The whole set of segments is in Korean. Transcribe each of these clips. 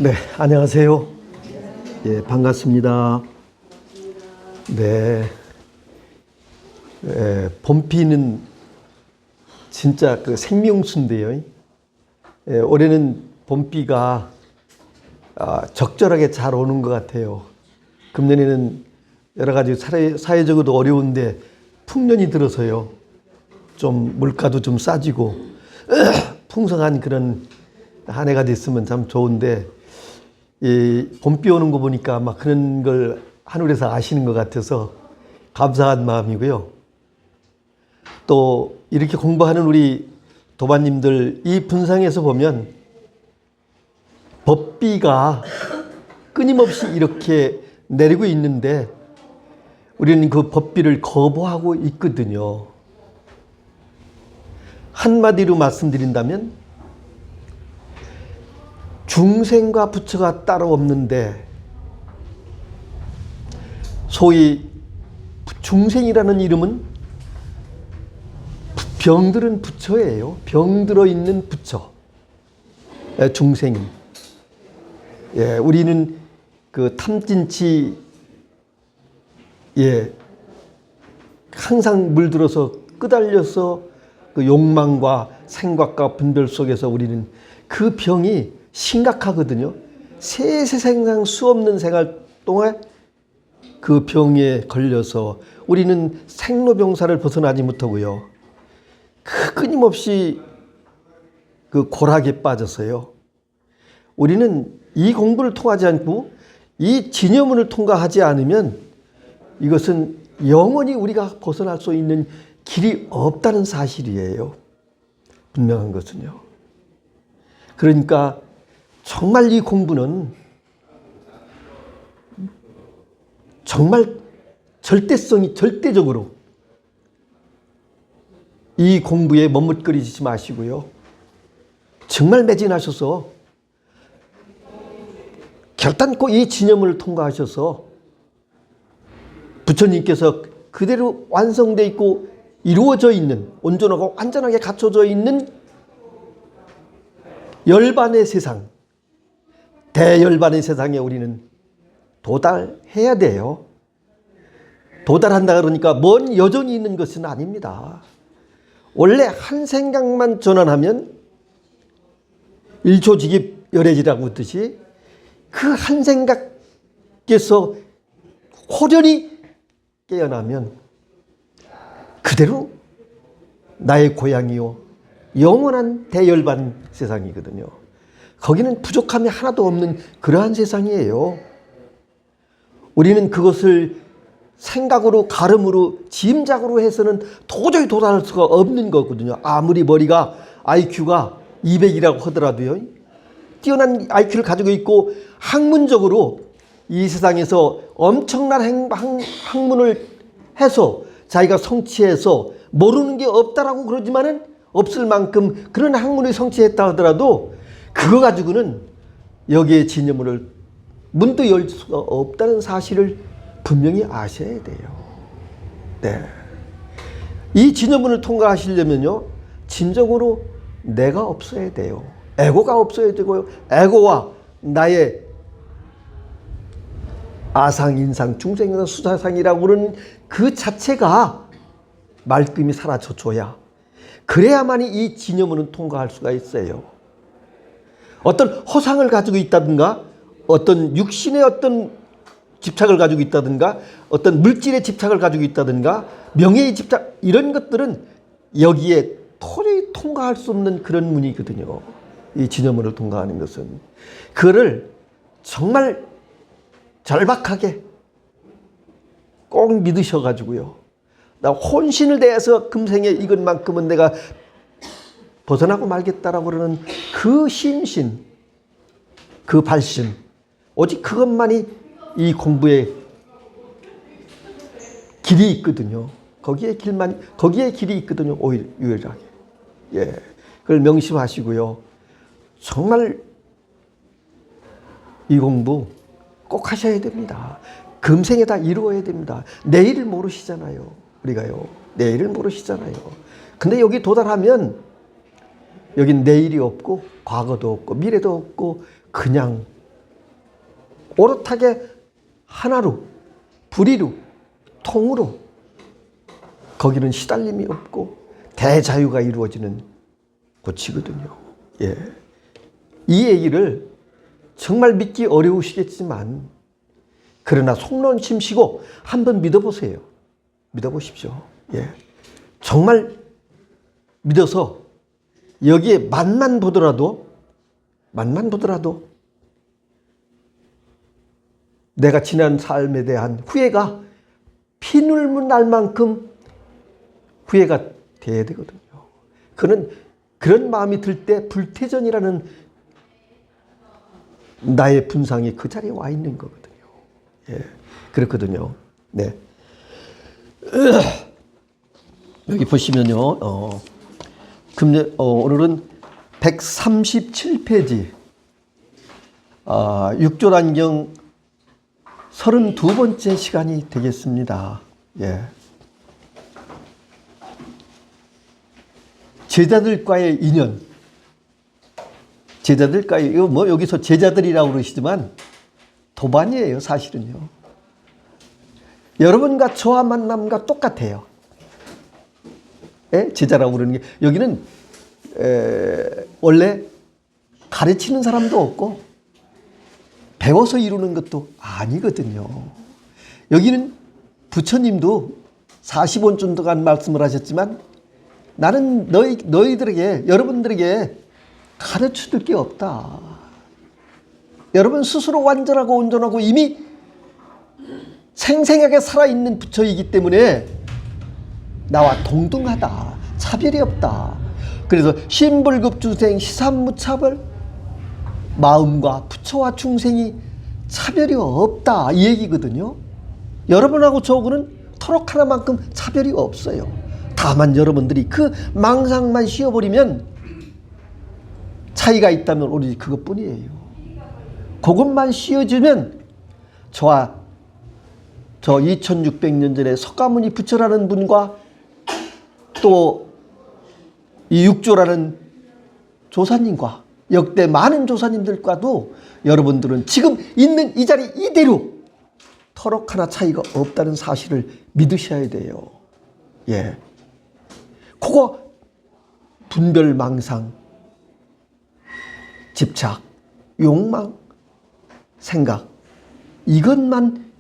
네, 안녕하세요. 예, 반갑습니다. 네, 봄비는 진짜 그 생명수인데요. 올해는 봄비가 적절하게 잘 오는 것 같아요. 금년에는 여러 가지 사회적으로도 어려운데 풍년이 들어서요. 좀 물가도 좀 싸지고 풍성한 그런 한 해가 됐으면 참 좋은데, 이 봄비 오는 거 보니까 막 그런 걸 하늘에서 아시는 것 같아서 감사한 마음이고요. 또 이렇게 공부하는 우리 도반님들, 이 분상에서 보면 법비가 끊임없이 이렇게 내리고 있는데 우리는 그 법비를 거부하고 있거든요. 한마디로 말씀드린다면 중생과 부처가 따로 없는데, 소위 중생이라는 이름은 병들은 부처예요. 병들어 있는 부처, 중생. 예, 우리는 그 탐진치, 항상 물들어서 끄달려서 그 욕망과 생각과 분별 속에서 우리는 그 병이 심각하거든요. 세세생상 수없는 생활 동안 그 병에 걸려서 우리는 생로병사를 벗어나지 못하고요. 그 끊임없이 그 고락에 빠져서요. 우리는 이 공부를 통하지 않고 이 진여문을 통과하지 않으면 이것은 영원히 우리가 벗어날 수 있는 길이 없다는 사실이에요. 분명한 것은요. 그러니까 정말 이 공부는 정말 절대적으로 이 공부에 머뭇거리지 마시고요. 정말 매진하셔서 결단코 이 진여문을 통과하셔서 부처님께서 그대로 완성되어 있고 이루어져 있는, 온전하고 완전하게 갖춰져 있는 열반의 세상, 대열반의 세상에 우리는 도달해야 돼요. 도달한다 그러니까 먼 여정이 있는 것은 아닙니다. 원래 한 생각만 전환하면 일초직입 열애지라고 했듯이 그 한 생각에서 호련히 깨어나면 그대로 나의 고향이요 영원한 대열반 세상이거든요. 거기는 부족함이 하나도 없는 그러한 세상이에요. 우리는 그것을 생각으로, 가름으로, 짐작으로 해서는 도저히 도달할 수가 없는 거거든요. 아무리 머리가 IQ가 200이라고 하더라도요. 뛰어난 IQ를 가지고 있고 학문적으로 이 세상에서 엄청난 학문을 해서 자기가 성취해서 모르는 게 없다라고 그러지만은 없을 만큼 그런 학문을 성취했다 하더라도 그거 가지고는 여기에 진여문을 문도 열 수가 없다는 사실을 분명히 아셔야 돼요. 네. 이 진여문을 통과하시려면요, 진정으로 내가 없어야 돼요. 에고가 없어야 되고요. 에고와 나의 아상, 인상, 중생상, 수사상이라고 그러는 그 자체가 말끔히 사라져줘야, 그래야만이 이 진여문은 통과할 수가 있어요. 어떤 허상을 가지고 있다든가, 어떤 육신의 어떤 집착을 가지고 있다든가, 어떤 물질의 집착을 가지고 있다든가, 명예의 집착, 이런 것들은 여기에 도저히 통과할 수 없는 그런 문이거든요. 이 진여문을 통과하는 것은. 그거를 정말 절박하게 꼭 믿으셔가지고요. 나 혼신을 다해서 금생에 이것만큼은 내가 벗어나고 말겠다라고 그러는 그 심신, 그 발심, 오직 그것만이 이 공부의 길이 있거든요. 거기에 길이 있거든요. 오히려 유일하게. 예. 그걸 명심하시고요. 정말 이 공부 꼭 하셔야 됩니다. 금생에 다 이루어야 됩니다. 내일을 모르시잖아요. 우리가요. 내일을 모르시잖아요. 근데 여기 도달하면 여긴 내일이 없고 과거도 없고 미래도 없고 그냥 오롯하게 하나로, 불의로, 통으로 거기는 시달림이 없고 대자유가 이루어지는 곳이거든요. 예. 이 얘기를 정말 믿기 어려우시겠지만 그러나 속론심 쉬고 한번 믿어보세요. 믿어보십시오. 예. 정말 믿어서 여기에 맛만 보더라도 내가 지난 삶에 대한 후회가 피눈물 날 만큼 후회가 돼야 되거든요. 그런 마음이 들 때 불태전이라는 나의 분상이 그 자리에 와 있는 거거든요. 예, 그렇거든요. 네. 여기 보시면요. 오늘은 137페이지 6조란경 32번째 시간이 되겠습니다. 예. 제자들과의 인연. 이거 뭐 여기서 제자들이라고 그러시지만 도반이에요, 사실은요. 여러분과 저와 만남과 똑같아요. 예? 제자라고 그러는 게 여기는 원래 가르치는 사람도 없고 배워서 이루는 것도 아니거든요. 여기는 부처님도 40원 동안 말씀을 하셨지만 나는 너희들에게, 여러분들에게 가르쳐 줄 게 없다. 여러분 스스로 완전하고 온전하고 이미 생생하게 살아있는 부처이기 때문에 나와 동등하다. 차별이 없다. 그래서 신불급주생 시삼무차별, 마음과 부처와 중생이 차별이 없다 이 얘기거든요. 여러분하고 저하고는 터럭 하나만큼 차별이 없어요. 다만 여러분들이 그 망상만 씌워버리면 차이가 있다면 오로지 그것뿐이에요. 그것만 씌워주면 저와 저 2600년 전에 석가모니 부처라는 분과 또 이 육조라는 조사님과 역대 많은 조사님들과도 여러분들은 지금 있는 이 자리 이대로 터럭 하나 차이가 없다는 사실을 믿으셔야 돼요. 예. 그거 분별, 망상, 집착, 욕망, 생각 이것만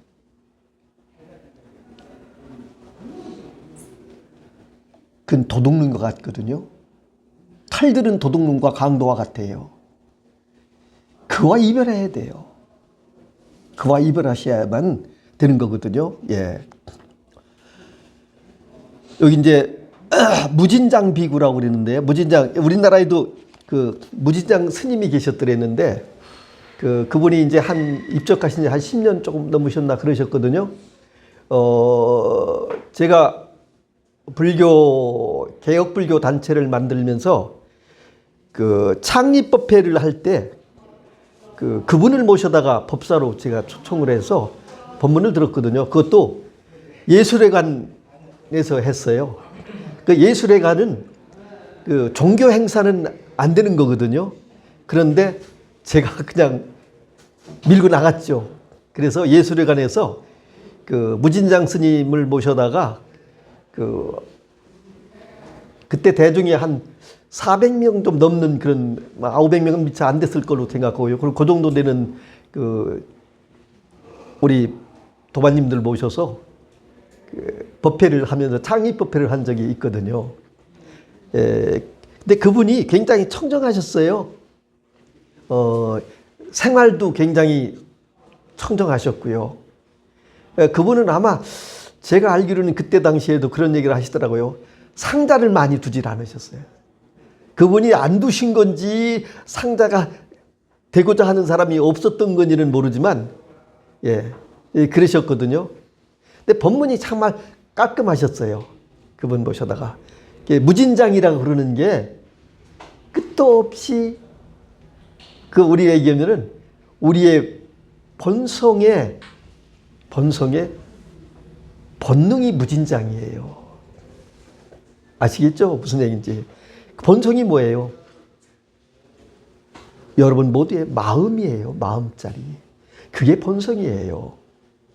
그건 도둑눈 것 같거든요. 탈들은 도둑눈과 강도와 같아요. 그와 이별해야 돼요. 그와 이별하셔야만 되는 거거든요. 예. 여기 이제 무진장 비구라고 그러는데, 무진장, 우리나라에도 그 무진장 스님이 계셨더랬는데, 그분이 이제 입적하신 지 한 10년 조금 넘으셨나 그러셨거든요. 제가 개혁불교 단체를 만들면서 창립법회를 할 때 그분을 모셔다가 법사로 제가 초청을 해서 법문을 들었거든요. 그것도 예술회관에서 했어요. 그 예술회관은 종교 행사는 안 되는 거거든요. 그런데 제가 그냥 밀고 나갔죠. 그래서 예술회관에서 무진장 스님을 모셔다가 그때 대중이 한 400명 좀 넘는 그런 500명은 미처 안 됐을 걸로 생각하고요. 그리고 그 정도 되는 우리 도반님들 모셔서 법회를 하면서 창립 법회를 한 적이 있거든요. 근데 그분이 굉장히 청정하셨어요. 생활도 굉장히 청정하셨고요. 그분은 아마 제가 알기로는 그때 당시에도 그런 얘기를 하시더라고요. 상자를 많이 두질 않으셨어요. 그분이 안 두신 건지 상자가 되고자 하는 사람이 없었던 건지는 모르지만 그러셨거든요. 근데 법문이 정말 깔끔하셨어요. 그분 모셔다가 무진장이라고 그러는 게 끝도 없이 우리가 얘기하면은 우리의 본성의 본능이 무진장이에요. 아시겠죠? 무슨 얘기인지. 본성이 뭐예요? 여러분 모두의 마음이에요. 마음자리. 그게 본성이에요.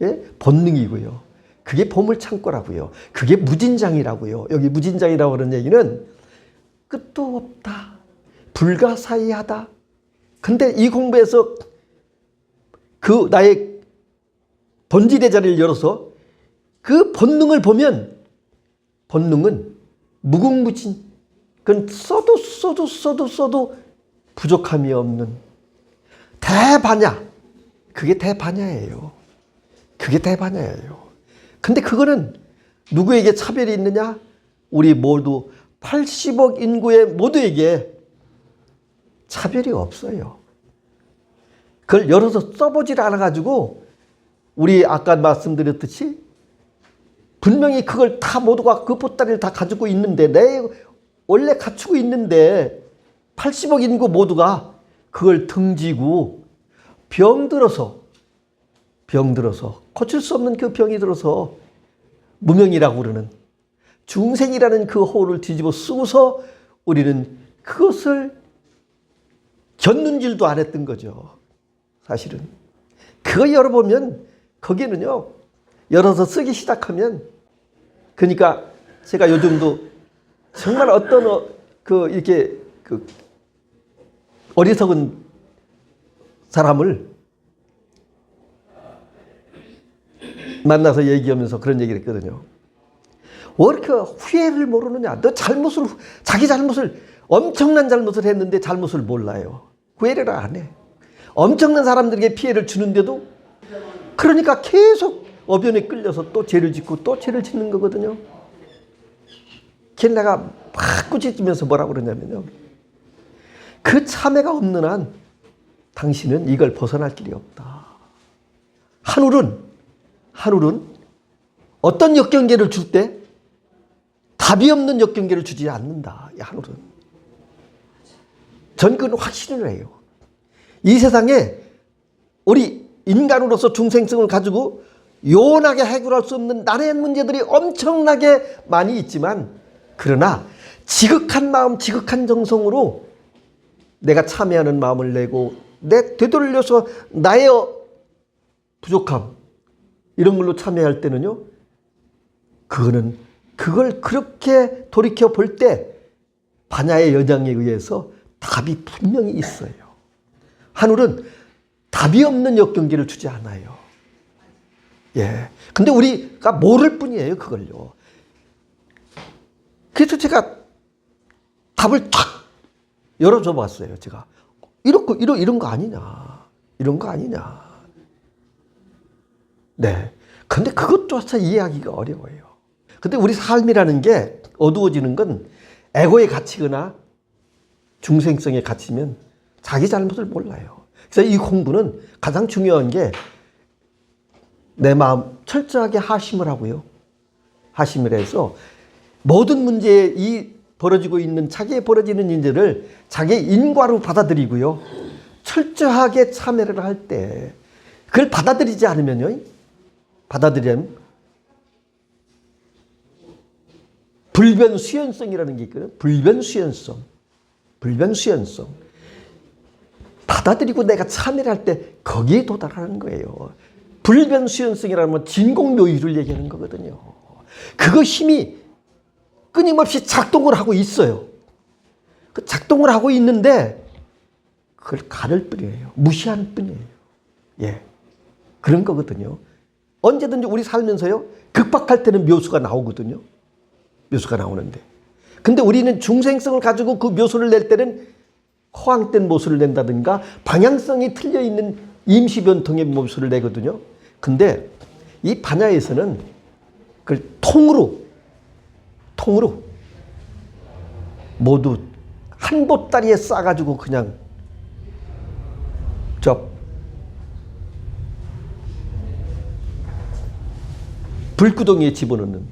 예? 본능이고요. 그게 보물창고라고요. 그게 무진장이라고요. 여기 무진장이라고 하는 얘기는 끝도 없다. 불가사의하다. 근데 이 공부에서 그 나의 본질의 자리를 열어서 그 본능을 보면 본능은 무궁무진. 그건 써도 부족함이 없는 대반야. 그게 대반야예요. 그게 대반야예요. 근데 그거는 누구에게 차별이 있느냐? 우리 모두 80억 인구의 모두에게 차별이 없어요. 그걸 열어서 써보질 않아가지고 우리 아까 말씀드렸듯이 분명히 그걸 다 모두가 그 보따리를 다 가지고 있는데 원래 갖추고 있는데 80억 인구 모두가 그걸 등지고 병들어서 고칠 수 없는 그 병이 들어서 무명이라고 그러는 중생이라는 그 호를 뒤집어 쓰고서 우리는 그것을 견눈 질도 안 했던 거죠. 사실은. 그거 열어보면 거기는요. 열어서 쓰기 시작하면 그러니까 제가 요즘도 정말 어떤 이렇게 어리석은 사람을 만나서 얘기하면서 그런 얘기를 했거든요. 왜 이렇게 후회를 모르느냐? 너 자기 잘못을, 엄청난 잘못을 했는데 잘못을 몰라요. 후회를 안 해. 엄청난 사람들에게 피해를 주는데도 그러니까 계속 어변에 끌려서 또 죄를 짓고 또 죄를 짓는 거거든요. 걔 내가 막 꾸짖으면서 뭐라고 그러냐면요. 그 참회가 없는 한 당신은 이걸 벗어날 길이 없다. 하늘은 어떤 역경계를 줄 때 답이 없는 역경계를 주지 않는다. 이 하늘은. 전 그건 확신을 해요. 이 세상에 우리 인간으로서 중생성을 가지고 요원하게 해결할 수 없는 나의 문제들이 엄청나게 많이 있지만 그러나 지극한 마음, 지극한 정성으로 내가 참여하는 마음을 내고 되돌려서 나의 부족함 이런 걸로 참여할 때는요. 그걸 그렇게 돌이켜 볼 때 반야의 여장에 의해서 답이 분명히 있어요. 하늘은 답이 없는 역경기를 주지 않아요. 예. 근데 우리가 모를 뿐이에요, 그걸요. 그래서 제가 답을 탁 열어줘 봤어요, 제가. 이런 거 아니냐. 이런 거 아니냐. 네. 근데 그것조차 이해하기가 어려워요. 근데 우리 삶이라는 게 어두워지는 건 에고에 갇히거나 중생성에 갇히면 자기 잘못을 몰라요. 그래서 이 공부는 가장 중요한 게 내 마음 철저하게 하심을 하고요. 하심을 해서 모든 문제에 자기의 벌어지는 문제를 자기의 인과로 받아들이고요. 철저하게 참여를 할 때 그걸 받아들이지 않으면요. 받아들이면 불변수연성이라는 게 있거든요. 불변수연성. 받아들이고 내가 참여를 할 때 거기에 도달하는 거예요. 불변수연성이라는 건 진공묘유를 얘기하는 거거든요. 그거 힘이 끊임없이 작동을 하고 있어요. 그 작동을 하고 있는데 그걸 가를 뿐이에요. 무시하는 뿐이에요. 예, 그런 거거든요. 언제든지 우리 살면서요. 극박할 때는 묘수가 나오거든요. 묘수가 나오는데. 근데 우리는 중생성을 가지고 그 묘수를 낼 때는 허황된 묘수를 낸다든가 방향성이 틀려있는 임시변통의 묘수를 내거든요. 근데 이 반야에서는 그걸 통으로 모두 한 보따리에 싸가지고 그냥 불구덩이에 집어넣는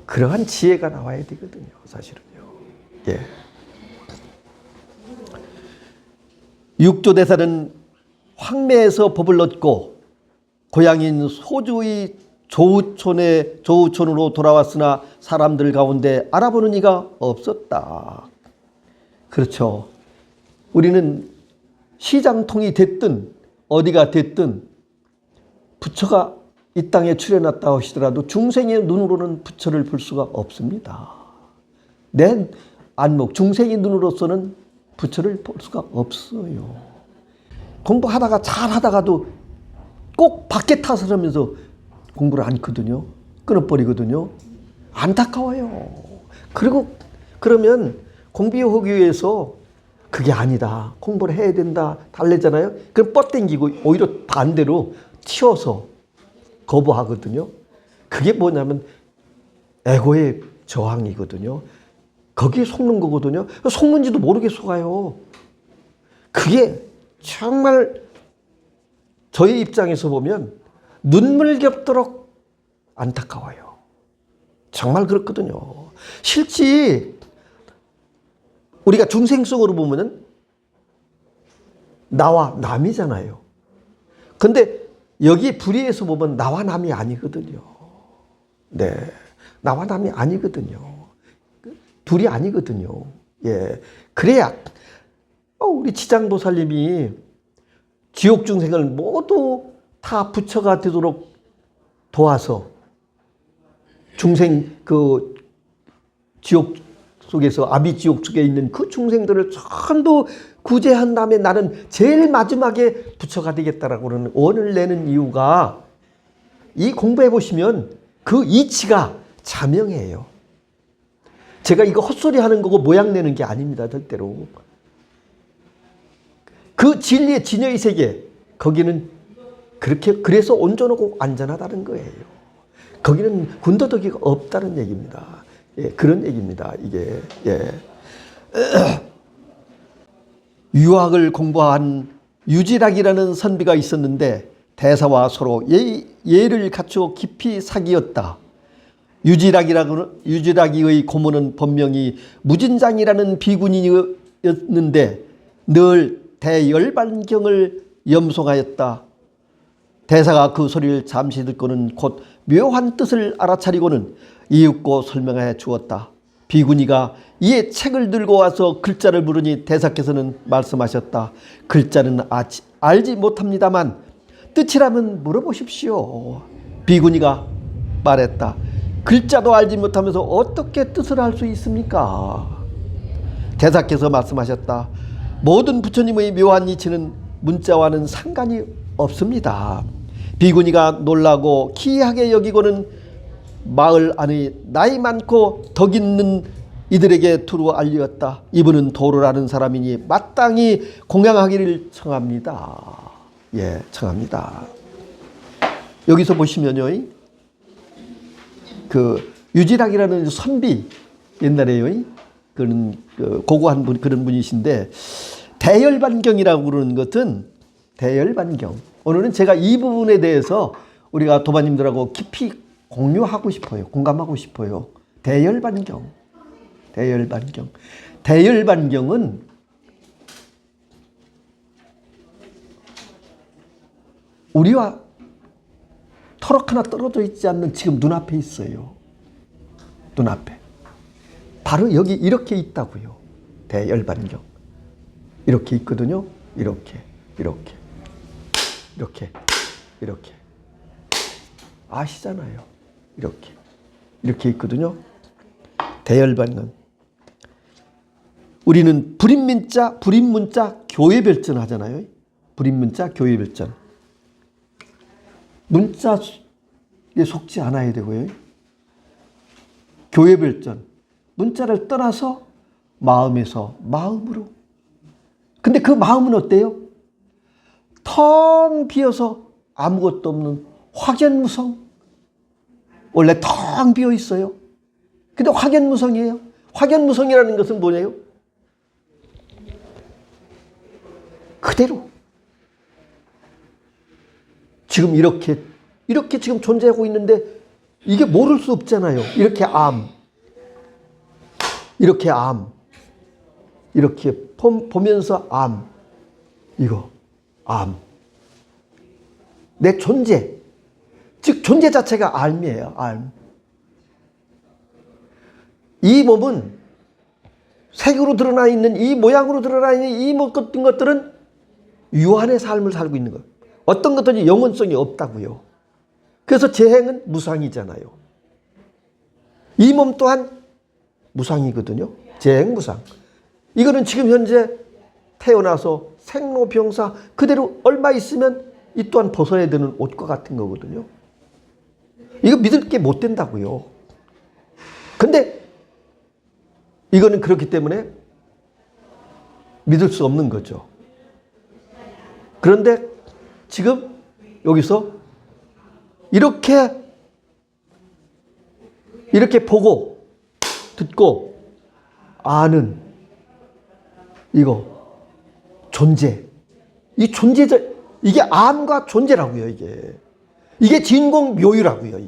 그러한 지혜가 나와야 되거든요. 사실은요. 예. 육조대사는 황매에서 법을 얻고 고향인 소주의 조우촌으로 돌아왔으나 사람들 가운데 알아보는 이가 없었다. 그렇죠. 우리는 시장통이 됐든 어디가 됐든 부처가 이 땅에 출현했다 하시더라도 중생의 눈으로는 부처를 볼 수가 없습니다. 내 안목, 중생의 눈으로서는 부처를 볼 수가 없어요. 공부하다가 잘하다가도 꼭 밖에 탓을 하면서 공부를 않거든요. 끊어버리거든요. 안타까워요. 그리고 그러면 공부하기 위해서 그게 아니다, 공부를 해야 된다 달래잖아요. 그럼 뻗땡기고 오히려 반대로 튀어서 거부하거든요. 그게 뭐냐면 에고의 저항이거든요. 거기에 속는 거거든요. 속는지도 모르게 속아요. 그게 정말 저의 입장에서 보면 눈물 겹도록 안타까워요. 정말 그렇거든요. 실제 우리가 중생성으로 보면은 나와 남이잖아요. 근데 여기 불의에서 보면 나와 남이 아니거든요. 네, 나와 남이 아니거든요. 둘이 아니거든요. 예, 그래야 우리 지장보살님이 지옥 중생을 모두 다 부처가 되도록 도와서 중생 그 지옥 속에서 아비지옥 속에 있는 그 중생들을 전부 구제한 다음에 나는 제일 마지막에 부처가 되겠다라고 그러는 원을 내는 이유가, 이 공부해 보시면 그 이치가 자명해요. 제가 이거 헛소리 하는 거고 모양 내는 게 아닙니다. 절대로. 그 진리의 진여의 세계, 거기는 그렇게 그래서 온전하고 안전하다는 거예요. 거기는 군더더기가 없다는 얘기입니다. 예, 그런 얘기입니다. 이게 예. 유학을 공부한 유지락이라는 선비가 있었는데 대사와 서로 예를 갖추어 깊이 사귀었다. 유지락이의 고모는 본명이 무진장이라는 비군이었는데 늘 대열반경을 염송하였다. 대사가 그 소리를 잠시 듣고는 곧 묘한 뜻을 알아차리고는 이윽고 설명해 주었다. 비구니가 이에 책을 들고 와서 글자를 물으니 대사께서는 말씀하셨다. 글자는 알지 못합니다만 뜻이라면 물어보십시오. 비구니가 말했다. 글자도 알지 못하면서 어떻게 뜻을 알 수 있습니까? 대사께서 말씀하셨다. 모든 부처님의 묘한 이치는 문자와는 상관이 없습니다. 비구니가 놀라고 기이하게 여기고는 마을 안의 나이 많고 덕 있는 이들에게 두루 알렸다. 이분은 도를 아는 사람이니 마땅히 공양하기를 청합니다. 예, 청합니다. 여기서 보시면요, 그 유지락이라는 선비, 옛날에요, 그런 고고한 분, 그런 분이신데, 대열반경이라고 그러는 것은 대열반경. 오늘은 제가 이 부분에 대해서 우리가 도반님들하고 깊이 공유하고 싶어요. 공감하고 싶어요. 대열반경. 대열반경. 대열반경은 우리와 터럭 하나 떨어져 있지 않는 지금 눈앞에 있어요. 눈앞에. 바로 여기 이렇게 있다고요. 대열반경. 이렇게 있거든요. 이렇게. 아시잖아요. 이렇게 있거든요. 대열반경. 우리는 불인문자, 교회별전 하잖아요. 불인문자, 교회별전. 문자에 속지 않아야 되고요. 교회별전. 문자를 떠나서 마음에서 마음으로. 근데 그 마음은 어때요? 텅 비어서 아무것도 없는 확연무성. 원래 텅 비어 있어요. 근데 확연무성이에요. 확연무성이라는 것은 뭐냐요? 그대로. 지금 이렇게 지금 존재하고 있는데 이게 모를 수 없잖아요. 이렇게 보면서 이거 내 존재, 즉 존재 자체가 알이에요. 이 몸은 색으로 드러나 있는, 이 모양으로 드러나 있는 이 모든 것들은 유한의 삶을 살고 있는 거예요. 어떤 것든지 영원성이 없다고요. 그래서 재행은 무상이잖아요. 이 몸 또한 무상이거든요. 재행 무상. 이거는 지금 현재 태어나서 생로병사 그대로 얼마 있으면 이 또한 벗어야 되는 옷과 같은 거거든요. 이거 믿을 게 못 된다고요. 근데 이거는 그렇기 때문에 믿을 수 없는 거죠. 그런데 지금 여기서 이렇게 보고 듣고 아는 이거 존재. 이 존재자 이게 암과 존재라고요, 이게. 이게 진공 묘유라고요,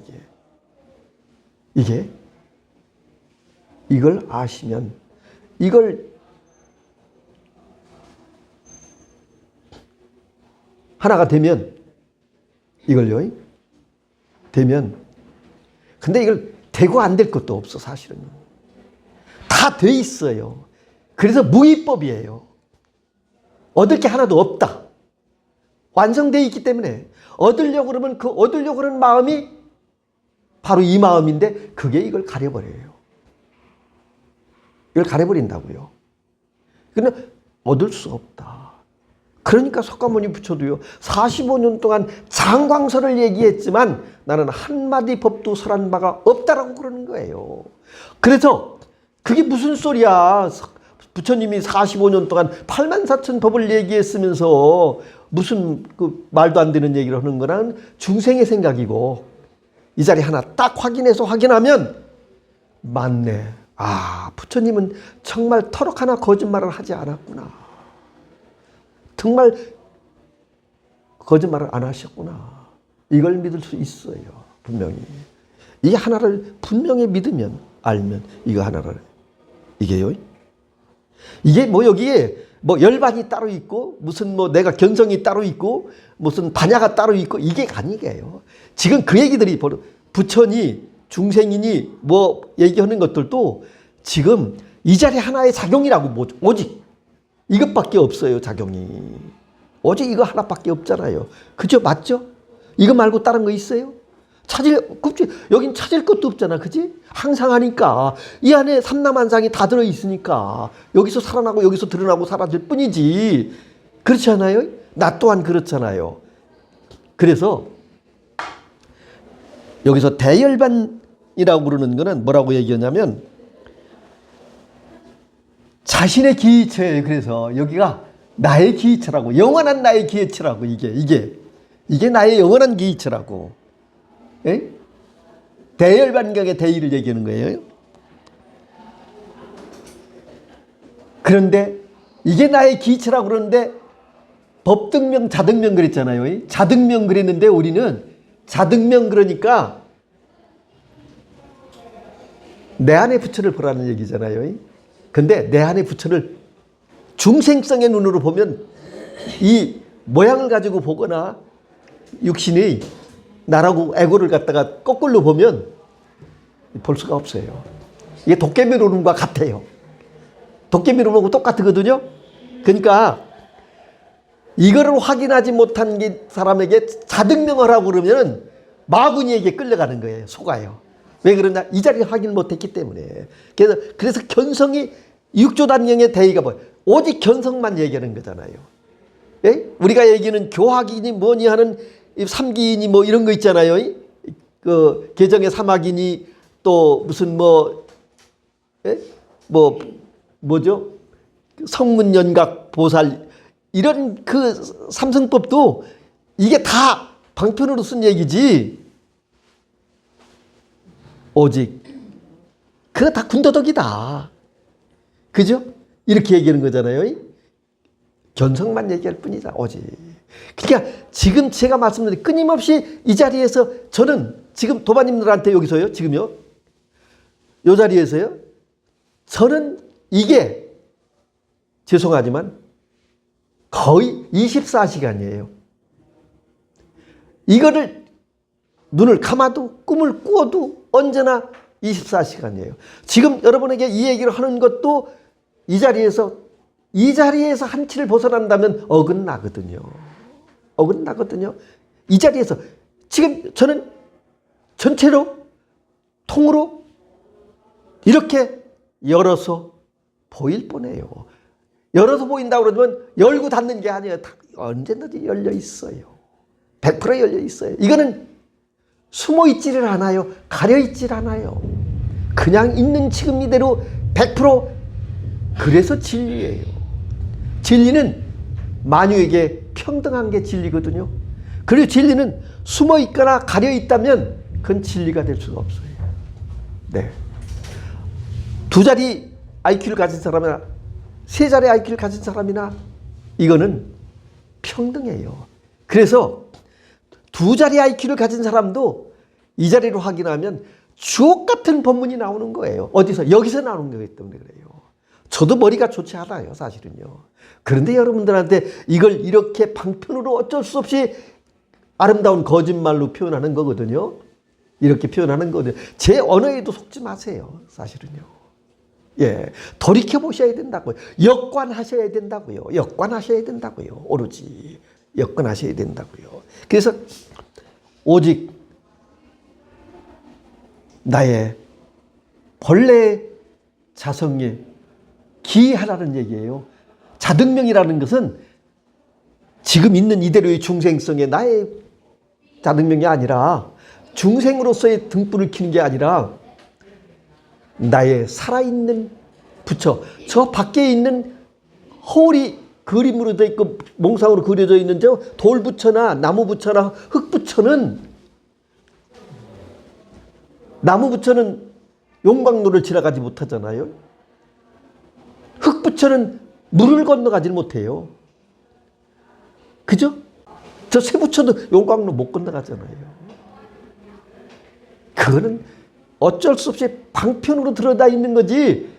이게. 이걸 아시면 이걸 하나가 되면 이걸요. 되면 근데 이걸 되고 안 될 것도 없어, 사실은. 다 돼 있어요. 그래서 무위법이에요. 얻을 게 하나도 없다. 완성되어 있기 때문에 얻으려고 그러면 그 얻으려고 하는 마음이 바로 이 마음인데 그게 이걸 가려버려요. 이걸 가려버린다고요. 근데 얻을 수 없다. 그러니까 석가모니 부처도요. 45년 동안 장광설을 얘기했지만 나는 한마디 법도 설한 바가 없다라고 그러는 거예요. 그래서 그게 무슨 소리야. 부처님이 45년 동안 84,000 법을 얘기했으면서 무슨 그 말도 안 되는 얘기를 하는 거는 중생의 생각이고 이 자리 하나 딱 확인해서 확인하면 맞네. 아, 부처님은 정말 터럭 하나 거짓말을 하지 않았구나. 정말 거짓말을 안 하셨구나. 이걸 믿을 수 있어요. 분명히. 이 하나를 분명히 믿으면 알면 이거 하나를 이게요. 이게 뭐 여기에 뭐 열반이 따로 있고 무슨 뭐 내가 견성이 따로 있고 무슨 반야가 따로 있고 이게 아니게요. 지금 그 얘기들이 부처니 중생이니 뭐 얘기하는 것들도 지금 이 자리 하나의 작용이라고 오직 이것밖에 없어요. 작용이. 오직 이거 하나밖에 없잖아요. 그죠? 맞죠? 이거 말고 다른 거 있어요? 여긴 찾을 것도 없잖아. 그지? 항상 하니까. 이 안에 삼라만상이 다 들어있으니까. 여기서 살아나고 여기서 드러나고 사라질 뿐이지. 그렇지 않아요? 나 또한 그렇잖아요. 그래서 여기서 대열반이라고 그러는 거는 뭐라고 얘기하냐면 자신의 기체예요. 그래서 여기가 나의 기체라고. 영원한 나의 기체라고. 이게 나의 영원한 기체라고. 에? 대열반경의 대의를 얘기하는 거예요. 그런데 이게 나의 기체라고 그러는데 법등명 자등명 그랬잖아요. 자등명 그랬는데 우리는 자등명 그러니까 내 안의 부처를 보라는 얘기잖아요. 근데 내 안의 부처를 중생성의 눈으로 보면 이 모양을 가지고 보거나 육신이 나라고 에고를 갖다가 거꾸로 보면 볼 수가 없어요. 이게 도깨비로 보는 것과 같아요. 도깨비로 보고 똑같거든요. 그러니까 이거를 확인하지 못한 사람에게 자등명을 하고 그러면 마구니에게 끌려가는 거예요. 속아요. 왜 그러냐? 이 자리를 확인 못했기 때문에. 그래서 견성이 육조단경의 대의가 뭐예요? 오직 견성만 얘기하는 거잖아요. 예? 우리가 얘기하는 교학이니 뭐니 하는 삼기이니 뭐 이런 거 있잖아요. 그 개정의 삼학이니 또 무슨 예? 뭐죠? 성문연각 보살 이런 그 삼성법도 이게 다 방편으로 쓴 얘기지. 오직 그거 다 군더더기다. 그죠? 이렇게 얘기하는 거잖아요. 견성만 얘기할 뿐이다. 오직. 그러니까 지금 제가 말씀드린 끊임없이 이 자리에서 저는 지금 도반님들한테 여기서요. 지금요. 이 자리에서요. 저는 이게 죄송하지만 거의 24시간이에요. 이거를 눈을 감아도 꿈을 꾸어도 언제나 24시간이에요. 지금 여러분에게 이 얘기를 하는 것도 이 자리에서 이 자리에서 한치를 벗어난다면 어긋나거든요. 어긋나거든요. 이 자리에서 지금 저는 전체로 통으로 이렇게 열어서 보일 뻔해요. 열어서 보인다고 그러면 열고 닫는 게 아니에요. 언제든지 열려 있어요. 100% 열려 있어요. 이거는 숨어 있지를 않아요. 가려 있질 않아요. 그냥 있는 지금 이대로 100% 그래서 진리예요. 진리는 만유에게 평등한 게 진리거든요. 그리고 진리는 숨어 있거나 가려 있다면 그건 진리가 될 수가 없어요. 네. 2자리 IQ를 가진 사람이나 3자리 IQ를 가진 사람이나 이거는 평등해요. 그래서 2자리 IQ를 가진 사람도 이 자리로 확인하면 주옥 같은 법문이 나오는 거예요. 어디서? 여기서 나오는 거기 때문에 그래요. 저도 머리가 좋지 않아요, 사실은요. 그런데 여러분들한테 이걸 이렇게 방편으로 어쩔 수 없이 아름다운 거짓말로 표현하는 거거든요. 이렇게 표현하는 거거든요. 제 언어에도 속지 마세요, 사실은요. 예, 돌이켜보셔야 된다고요. 역관하셔야 된다고요. 역관하셔야 된다고요. 오로지 역관하셔야 된다고요. 그래서 오직 나의 본래 자성에 기하라는 얘기예요. 자등명이라는 것은 지금 있는 이대로의 중생성에 나의 자등명이 아니라 중생으로서의 등불을 켜는 게 아니라 나의 살아있는 부처, 저 밖에 있는 허울이 그림으로 되어 있고 몽상으로 그려져 있는 저 돌부처나 나무부처나 흙부처는, 나무부처는 용광로를 지나가지 못하잖아요. 흙부처는 물을 건너가지 못해요. 그죠? 저 쇠부처도 용광로 못 건너가잖아요. 그거는 어쩔 수 없이 방편으로 들어다 있는 거지.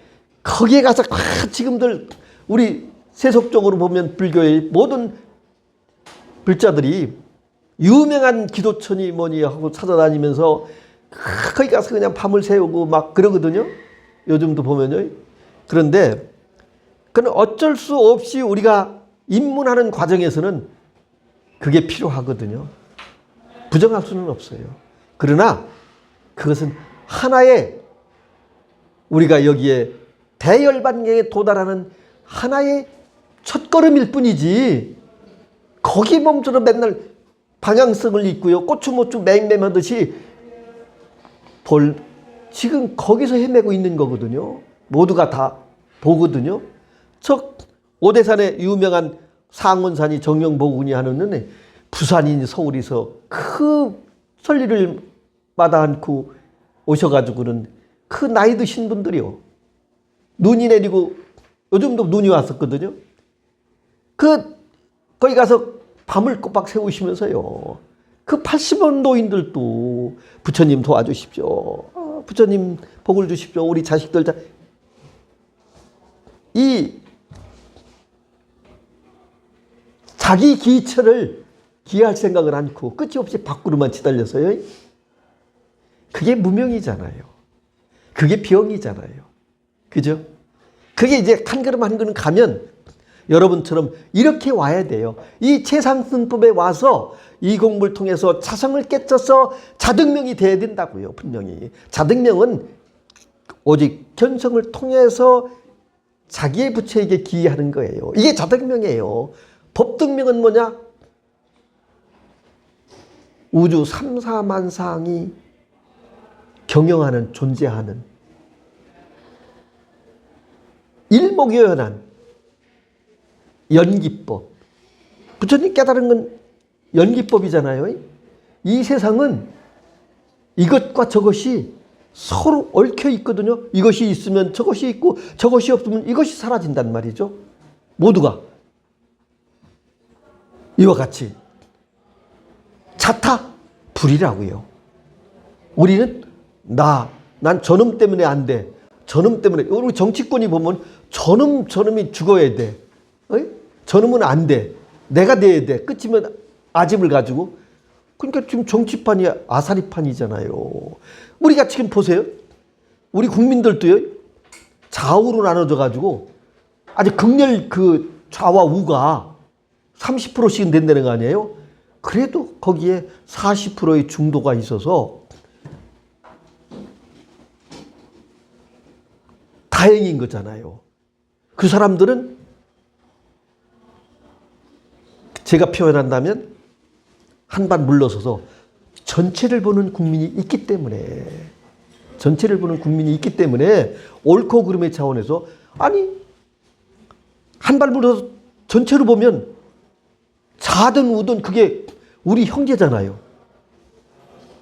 거기에 가서 지금들 우리 세속적으로 보면 불교의 모든 불자들이 유명한 기도천이 뭐니 하고 찾아다니면서 거기 가서 그냥 밤을 새우고 막 그러거든요. 요즘도 보면요. 그런데 그건 어쩔 수 없이 우리가 입문하는 과정에서는 그게 필요하거든요. 부정할 수는 없어요. 그러나 그것은 하나의 우리가 여기에 대열반경에 도달하는 하나의 첫걸음일 뿐이지, 거기 멈춰서 맨날 방향성을 잊고요, 꼬추모추 맹맹하듯이 지금 거기서 헤매고 있는 거거든요. 모두가 다 보거든요. 저 오대산에 유명한 상원산이 정령보군이 하는 부산인 서울에서 그 설리를 마다 않고 오셔가지고는 그 나이 드신 분들이요, 눈이 내리고 요즘도 눈이 왔었거든요. 거기 가서 밤을 꼬박 세우시면서요, 그 80원 노인들도 부처님 도와주십시오, 부처님 복을 주십시오, 우리 자식들 이 자기 기처를 기할 생각을 않고 끝이 없이 밖으로만 치달려서요, 그게 무명이잖아요. 그게 병이잖아요. 그죠? 그게 이제 한 걸음 한 걸음 가면 여러분처럼 이렇게 와야 돼요. 이 최상승법에 와서 이 공부를 통해서 자성을 깨쳐서 자등명이 돼야 된다고요. 분명히. 자등명은 오직 견성을 통해서 자기의 부처에게 기하는 거예요. 이게 자등명이에요. 법등명은 뭐냐? 우주 3, 4만 상이 경영하는, 존재하는 일목요연한 연기법. 부처님 깨달은 건 연기법이잖아요. 이 세상은 이것과 저것이 서로 얽혀 있거든요. 이것이 있으면 저것이 있고 저것이 없으면 이것이 사라진단 말이죠. 모두가 이와 같이 자타 불이라고요. 우리는 난 저놈 때문에 안 돼. 저놈 때문에. 우리 정치권이 보면 저놈이 죽어야 돼. 저놈은 안 돼. 내가 돼야 돼. 끝이면 아집을 가지고. 그러니까 지금 정치판이 아사리판이잖아요. 우리가 지금 보세요. 우리 국민들도요, 좌우로 나눠져 가지고 아주 극렬 그 좌와 우가 30%씩은 된다는 거 아니에요? 그래도 거기에 40%의 중도가 있어서 다행인 거잖아요. 그 사람들은 제가 표현한다면 한 발 물러서서 전체를 보는 국민이 있기 때문에 옳고 그름의 차원에서 아니 한 발 물러서 전체로 보면 좌든 우든 그게 우리 형제잖아요.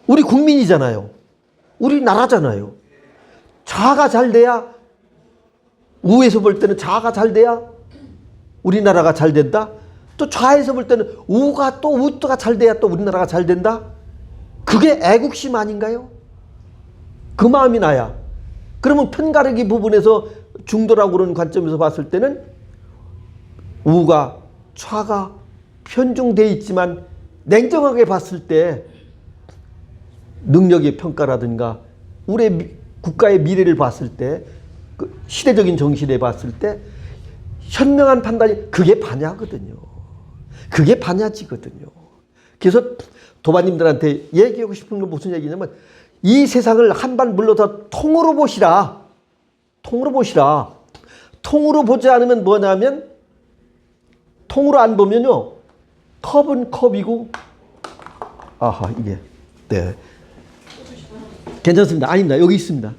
우리 국민이잖아요. 우리 나라잖아요. 좌가 잘 돼야 우에서 볼 때는 좌가 잘 돼야 우리나라가 잘 된다. 또 좌에서 볼 때는 우가 또 우가 잘 돼야 또 우리나라가 잘 된다. 그게 애국심 아닌가요? 그 마음이 나야. 그러면 편가르기 부분에서 중도라고 그러는 관점에서 봤을 때는 우가 좌가 편중되어 있지만 냉정하게 봤을 때 능력의 평가라든가 우리 국가의 미래를 봤을 때 그 시대적인 정신에 봤을 때 현명한 판단이 그게 반야거든요. 그게 반야지거든요. 그래서 도반님들한테 얘기하고 싶은 건 무슨 얘기냐면 이 세상을 한 발 물러서 통으로 보시라. 통으로 보시라. 통으로 보지 않으면 뭐냐면 통으로 안 보면요. 컵은 컵이고 아하 이게 네 괜찮습니다. 아닙니다. 여기 있습니다.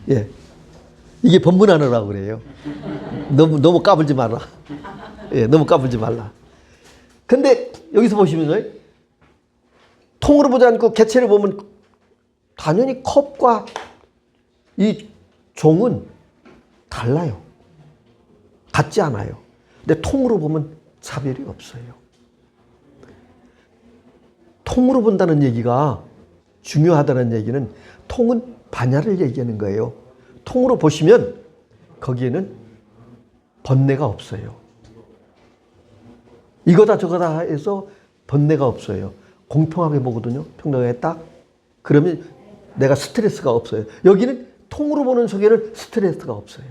예. 이게 법문하느라고 그래요. 너무 까불지 말라. 예, 너무 까불지 말라. 근데 여기서 보시면요. 통으로 보지 않고 개체를 보면 당연히 컵과 이 종은 달라요. 같지 않아요. 근데 통으로 보면 차별이 없어요. 통으로 본다는 얘기가 중요하다는 얘기는 통은 반야를 얘기하는 거예요. 통으로 보시면 거기에는 번뇌가 없어요. 이거다 저거다 해서 번뇌가 없어요. 공평하게 보거든요. 평등하게 딱. 그러면 내가 스트레스가 없어요. 여기는 통으로 보는 속에는 스트레스가 없어요.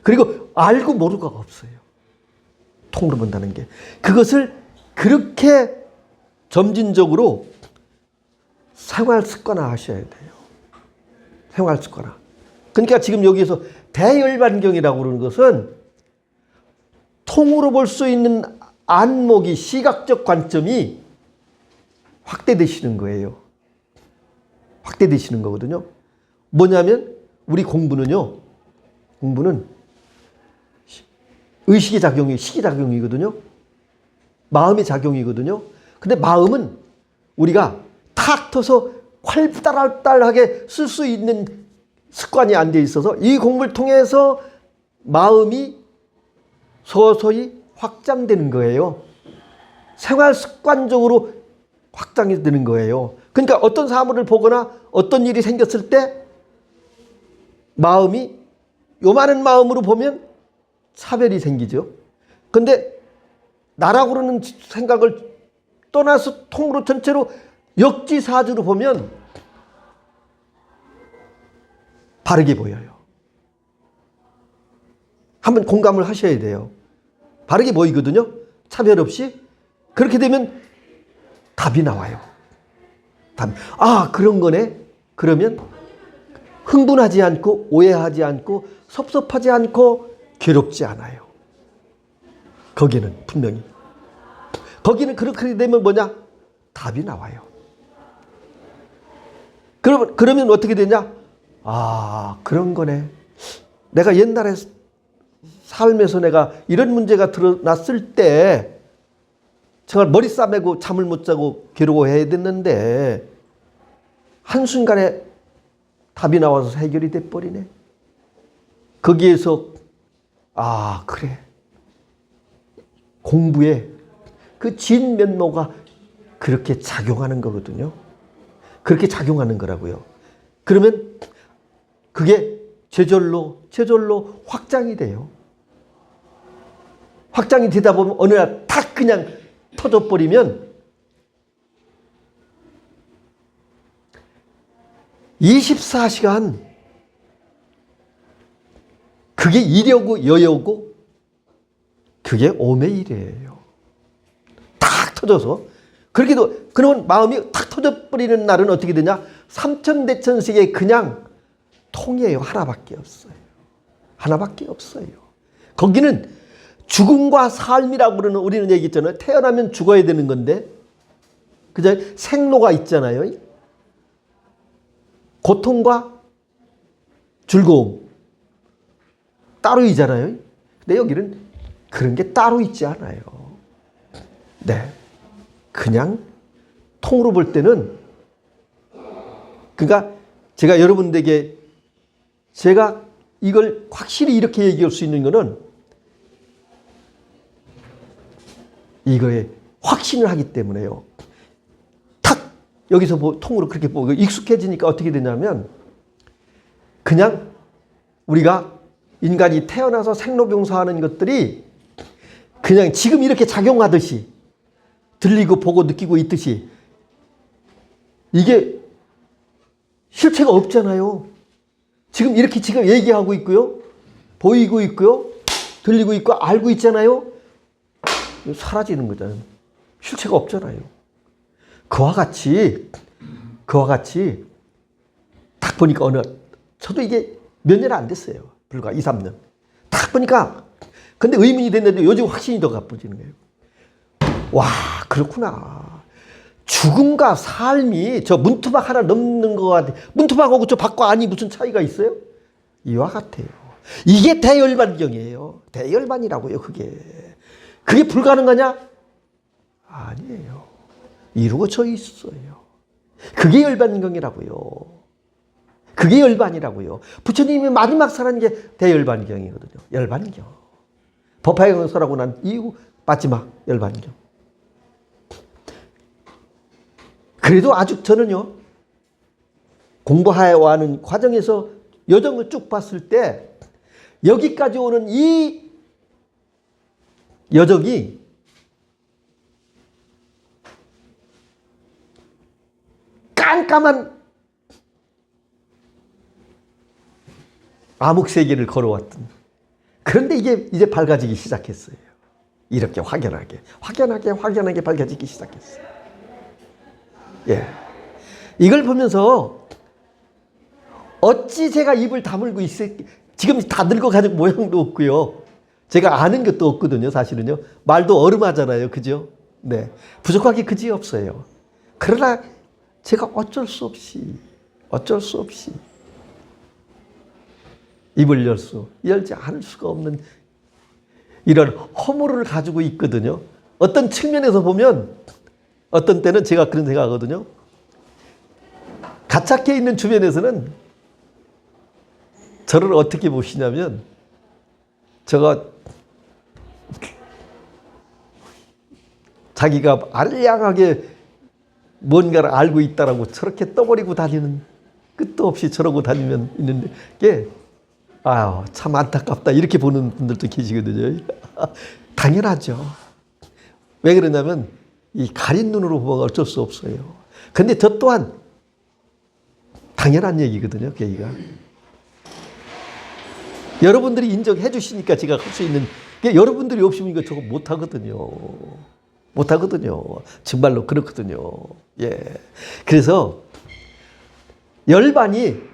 그리고 알고 모르고가 없어요. 통으로 본다는 게. 그것을 그렇게 점진적으로 생활 습관화 하셔야 돼요. 생활 습관화. 그러니까 지금 여기에서 대열반경이라고 그러는 것은 통으로 볼 수 있는 안목이 시각적 관점이 확대되시는 거예요. 확대되시는 거거든요. 뭐냐면 우리 공부는요. 공부는 의식의 작용이 식이작용이거든요. 마음의 작용이거든요. 근데 마음은 우리가 탁 터서 활달하게 쓸 수 있는 습관이 안 돼 있어서 이 공부를 통해서 마음이 서서히 확장되는 거예요. 생활 습관적으로 확장이 되는 거예요. 그러니까 어떤 사물을 보거나 어떤 일이 생겼을 때 마음이 요만한 마음으로 보면 차별이 생기죠. 근데 나라고 그러는 생각을 떠나서 통으로 전체로 역지사지로 보면 바르게 보여요. 한번 공감을 하셔야 돼요. 바르게 보이거든요. 차별 없이. 그렇게 되면 답이 나와요. 답. 아, 그런 거네. 그러면 흥분하지 않고 오해하지 않고 섭섭하지 않고 괴롭지 않아요. 거기는 분명히. 거기는 그렇게 되면 뭐냐? 답이 나와요. 그러면 어떻게 되냐? 아, 그런 거네. 내가 옛날에 삶에서 내가 이런 문제가 드러났을 때 정말 머리 싸매고 잠을 못 자고 괴로워해야 됐는데 한순간에 답이 나와서 해결이 돼버리네. 거기에서 아, 그래. 공부에 그 진면모가 그렇게 작용하는 거거든요. 그렇게 작용하는 거라고요. 그러면 그게 제절로 확장이 돼요. 확장이 되다 보면 어느 날 탁 그냥 터져버리면 24시간 그게 일이고 여여고 그게 오매일이에요. 탁 터져서. 그렇게도 그런 마음이 탁 터져버리는 날은 어떻게 되냐? 삼천대천세계 그냥 통이에요. 하나밖에 없어요. 하나밖에 없어요. 거기는 죽음과 삶이라고 그러는 우리는 얘기했잖아요. 태어나면 죽어야 되는 건데 그죠? 생로가 있잖아요. 고통과 즐거움 따로 있잖아요. 근데 여기는 그런 게 따로 있지 않아요. 네. 그냥 통으로 볼 때는 그러니까 제가 여러분들에게 제가 이걸 확실히 이렇게 얘기할 수 있는 거는 이거에 확신을 하기 때문에요. 탁 여기서 통으로 그렇게 보고 익숙해지니까 어떻게 되냐면 그냥 우리가 인간이 태어나서 생로병사하는 것들이 그냥 지금 이렇게 작용하듯이 들리고 보고 느끼고 있듯이 이게 실체가 없잖아요. 지금 이렇게 지금 얘기하고 있고요. 보이고 있고요. 들리고 있고 알고 있잖아요. 사라지는 거잖아요. 실체가 없잖아요. 그와 같이 딱 보니까 저도 이게 몇 년 안 됐어요. 불과 2, 3년. 딱 보니까 근데 의문이 됐는데 요즘 확신이 더 가빠지는 거예요. 와, 그렇구나. 죽음과 삶이 저 문투박 하나 넘는 것 같아. 문투박하고 저 밖과 안이 무슨 차이가 있어요? 이와 같아요. 이게 대열반경이에요. 대열반이라고요, 그게. 그게 불가능하냐? 아니에요. 이루어져 있어요. 그게 열반경이라고요. 그게 열반이라고요. 부처님이 마지막 살아난 게 대열반경이거든요. 열반경. 법화경을 설하고 난 이후 마지막 열반경. 그래도 아직 저는요, 공부하는 과정에서 여정을 쭉 봤을 때 여기까지 오는 이 여정이 깜깜한 암흑세계를 걸어왔던. 그런데 이게 이제 밝아지기 시작했어요. 이렇게 확연하게 밝아지기 시작했어요. 예. 이걸 보면서 어찌 제가 입을 다물고 지금 다 늙어가지고 모양도 없고요. 제가 아는 것도 없거든요, 사실은요. 말도 얼음하잖아요. 그죠? 네. 부족하게 그지 없어요. 그러나 제가 어쩔 수 없이 입을 열지 않을 수가 없는 이런 허물을 가지고 있거든요. 어떤 측면에서 보면 어떤 때는 제가 그런 생각하거든요. 가짜게 있는 주변에서는 저를 어떻게 보시냐면 제가 자기가 알량하게 뭔가를 알고 있다라고 저렇게 떠버리고 다니는, 끝도 없이 저러고 다니면 있는데 이게 아유 참 안타깝다 이렇게 보는 분들도 계시거든요. 당연하죠. 왜 그러냐면 이 가린 눈으로 보면 어쩔 수 없어요. 근데 저 또한 당연한 얘기거든요. 얘기가. 여러분들이 인정해 주시니까 제가 할 수 있는 게, 여러분들이 없으면 이거 저거 못하거든요. 정말로 그렇거든요. 예. 그래서 열반이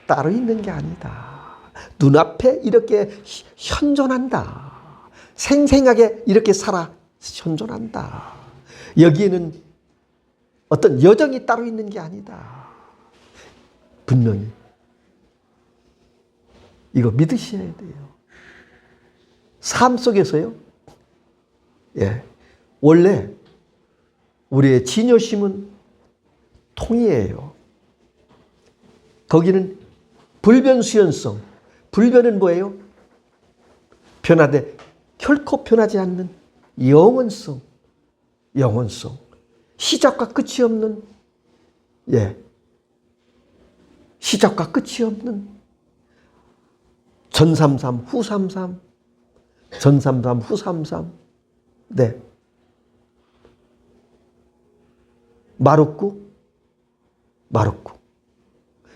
따로 있는 게 아니다. 눈앞에 이렇게 현존한다. 생생하게 이렇게 살아 현존한다. 여기에는 어떤 여정이 따로 있는 게 아니다. 분명히 이거 믿으셔야 돼요. 삶 속에서요. 예. 원래 우리의 진요심은 통이에요. 거기는 불변수연성. 불변은 뭐예요? 변하되 결코 변하지 않는 영원성. 시작과 끝이 없는, 예. 시작과 끝이 없는 전삼삼, 후삼삼, 전삼삼, 후삼삼, 네. 마루쿠,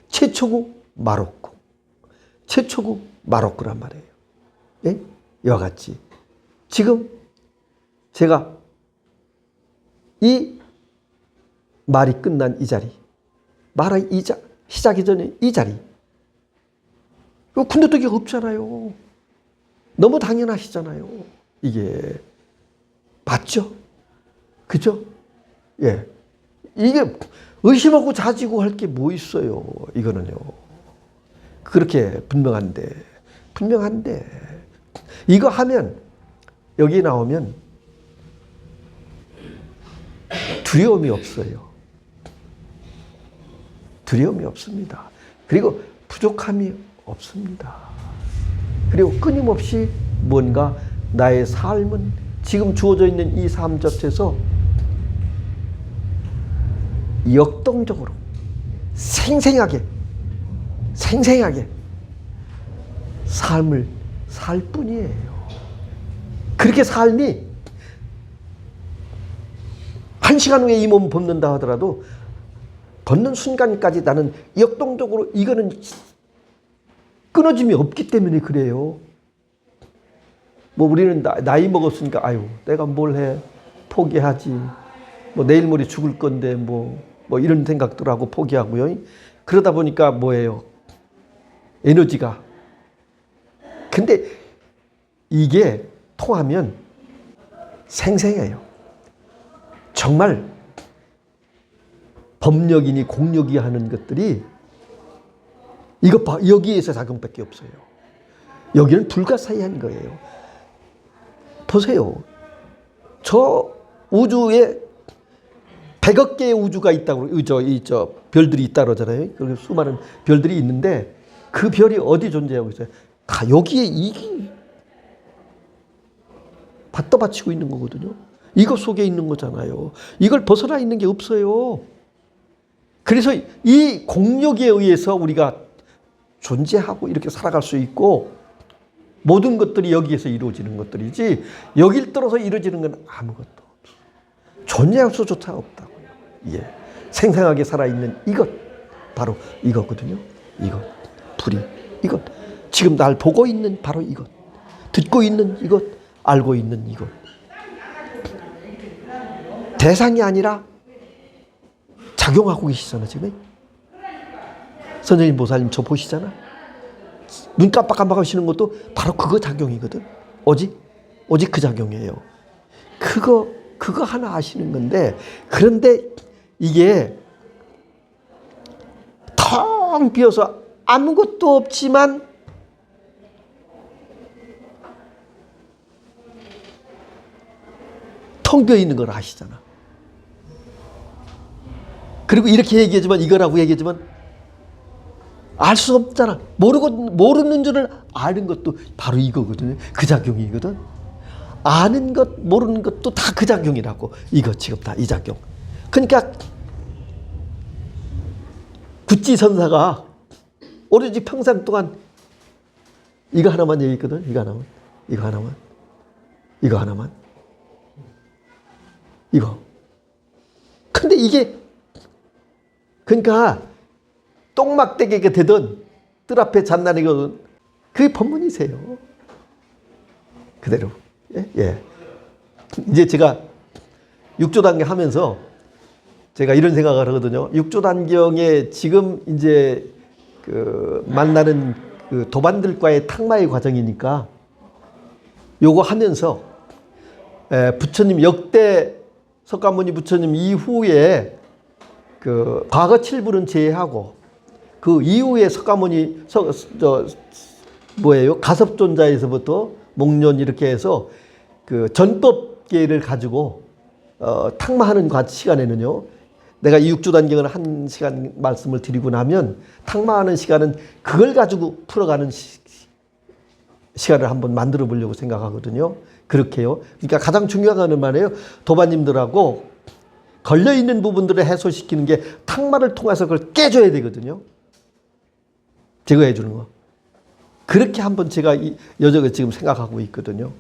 최초구, 마루쿠, 최초구, 마로크란 말이에요. 예? 이와 같이 지금 제가 이 말이 끝난 이 자리, 말의 시작이 전에 이 자리, 근데 그게 없잖아요. 너무 당연하시잖아요. 이게 맞죠? 그죠? 예, 이게 의심하고 자지고 할 게 뭐 있어요? 이거는요. 그렇게 분명한데 이거 하면 여기 나오면 두려움이 없어요. 두려움이 없습니다. 그리고 부족함이 없습니다. 그리고 끊임없이 뭔가 나의 삶은 지금 주어져 있는 이 삶 자체에서 역동적으로 생생하게 삶을 살 뿐이에요. 그렇게 삶이 1시간 후에 이 몸 벗는다 하더라도 벗는 순간까지 나는 역동적으로 이거는 끊어짐이 없기 때문에 그래요. 뭐 우리는 나이 먹었으니까 아유 내가 뭘 해 포기하지 뭐 내일 모레 죽을 건데 뭐 이런 생각들 하고 포기하고요. 그러다 보니까 뭐예요? 에너지가. 근데 이게 통하면 생생해요. 정말 법력이니 공력이 하는 것들이 이것 봐, 여기에서 작용밖에 없어요. 여기는 불가사의한 거예요. 보세요. 저 우주에 100억 개의 우주가 있다고, 저 별들이 있다고 그러잖아요. 그리고 수많은 별들이 있는데 그 별이 어디 존재하고 있어요? 다 여기에 이게 받떠받치고 있는 거거든요. 이것 속에 있는 거잖아요. 이걸 벗어나 있는 게 없어요. 그래서 이 공력에 의해서 우리가 존재하고 이렇게 살아갈 수 있고 모든 것들이 여기에서 이루어지는 것들이지 여길 떨어서 이루어지는 건 아무것도 없어. 존재할 수조차 없다고요. 예. 생생하게 살아있는 이것 바로 이거거든요. 이것 불이 이것 지금 날 보고 있는 바로 이것 듣고 있는 이것 알고 있는 이것 대상이 아니라 작용하고 계시잖아 지금. 선생님 보살님 저 보시잖아. 눈 깜빡깜빡 하시는 것도 바로 그거 작용이거든. 오직 그 작용이에요. 그거 하나 아시는 건데 그런데 이게 텅 비어서 아무것도 없지만 텅 비어 있는 걸 아시잖아. 그리고 이렇게 얘기하지만 이거라고 얘기하지만 알 수 없잖아. 모르는 줄을 아는 것도 바로 이거거든요. 그 작용이거든. 아는 것 모르는 것도 다 그 작용이라고. 이거 지금 다 이 작용. 그러니까 구찌선사가 오로지 평생 동안 이거 하나만 얘기했거든. 이거 하나만 이거. 근데 이게 그러니까 똥막대기가 되든 뜰 앞에 잔나리거든 그게 법문이세요. 그대로. 예. 이제 제가 육조단경 하면서 제가 이런 생각을 하거든요. 육조단경에 지금 이제 그 만나는 그 도반들과의 탁마의 과정이니까 요거 하면서 부처님 역대 석가모니 부처님 이후에 그 과거 7부는 제외하고 그 이후에 석가모니 가섭존자에서부터 목련 이렇게 해서 그 전법계를 가지고 탁마하는 시간에는요. 내가 이 육조단경을 1시간 말씀을 드리고 나면 탁마하는 시간은 그걸 가지고 풀어가는 시간을 한번 만들어 보려고 생각하거든요. 그렇게요. 그러니까 가장 중요한 거는 말이에요. 도반님들하고 걸려있는 부분들을 해소시키는 게 탁마를 통해서 그걸 깨줘야 되거든요. 제거해 주는 거. 그렇게 한번 제가 여적을 지금 생각하고 있거든요.